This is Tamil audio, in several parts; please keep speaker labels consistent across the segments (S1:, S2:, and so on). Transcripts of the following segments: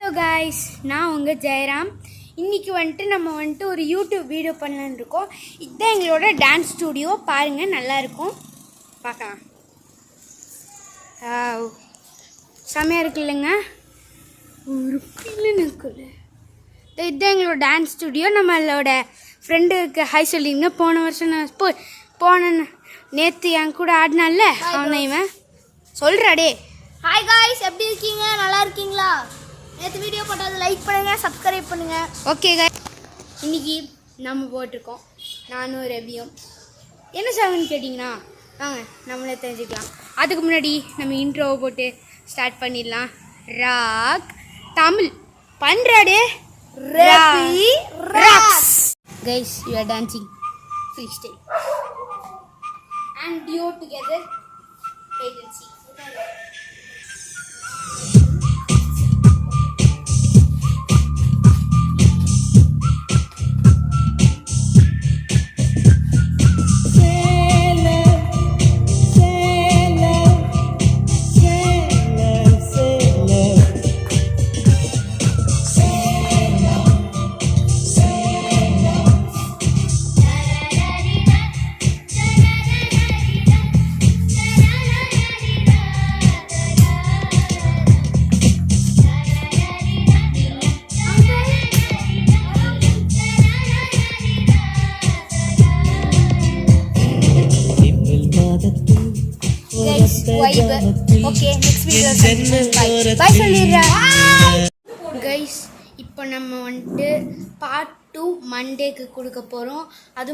S1: ஹலோ காய்ஸ், நான் உங்கள் ஜெயராம். இன்றைக்கி நம்ம ஒரு யூடியூப் வீடியோ பண்ணலான்னு இருக்கோம். இதுதான் எங்களோட டான்ஸ் ஸ்டூடியோ. பாருங்கள், நல்லாயிருக்கும், பார்க்கலாம். செம்மையாக இருக்கு இல்லைங்க? ஒரு கிளினுக்குள்ள இதுதான் எங்களோட டான்ஸ் ஸ்டூடியோ. நம்மளோட ஃப்ரெண்டுக்கு ஹாய் சொல்லிங்க. போன வருஷம் நான் நேற்று என் கூட ஆடினால அவன் இவன் சொல்கிறாடே.
S2: ஹாய் காய்ஸ், எப்படி இருக்கீங்க? நல்லா இருக்கீங்களா? நேற்று வீடியோ போட்டது லைக் பண்ணுங்கள், சப்ஸ்கிரைப் பண்ணுங்கள்.
S1: ஓகே காய்ஸ், இன்றைக்கி நம்ம போட்டிருக்கோம் நானும் ரபியும். என்ன சாங்னு கேட்டிங்கன்னா வாங்க நம்மளே தெரிஞ்சுக்கலாம். அதுக்கு முன்னாடி நம்ம இன்ட்ரோவை போட்டு ஸ்டார்ட் பண்ணிடலாம். ராக் தமிழ் பண்ணுறாடே Rabi rocks. Guys, you are dancing freestyle and duo together. Wait and see. Okay, next video bye சொல்லிடுறேன். கைஸ், இப்போ நம்ம பார்ட் 2 மண்டேக்கு கொடுக்க போகிறோம். அது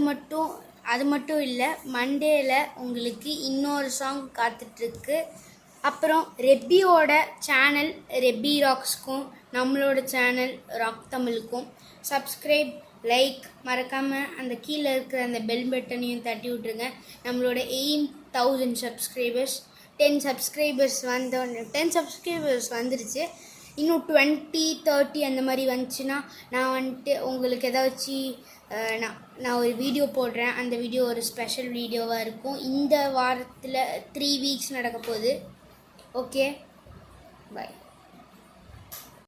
S1: மட்டும் இல்லை, மண்டேயில் உங்களுக்கு இன்னொரு சாங் காத்துட்ருக்கு. அப்புறம் ரெப்பியோட சேனல் ரெப்பி ராக்ஸ்க்கும் நம்மளோட சேனல் ராக் தமிழுக்கும் சப்ஸ்கிரைப், லைக் மறக்காமல் அந்த கீழே இருக்கிற அந்த பெல் பட்டனையும் தட்டி விட்ருங்க. நம்மளோட எய்ம் 1000 சப்ஸ்கிரைபர்ஸ். 10 சப்ஸ்கிரைபர்ஸ் வந்துருச்சு. இன்னும் 20, 30 அந்த மாதிரி வந்துச்சுன்னா நான் உங்களுக்கு ஏதாச்சும் நான் ஒரு வீடியோ போடுறேன். அந்த வீடியோ ஒரு ஸ்பெஷல் வீடியோவாக இருக்கும். இந்த வாரத்தில் 3 வீக்ஸ் நடக்க போகுது. ஓகே, பாய்.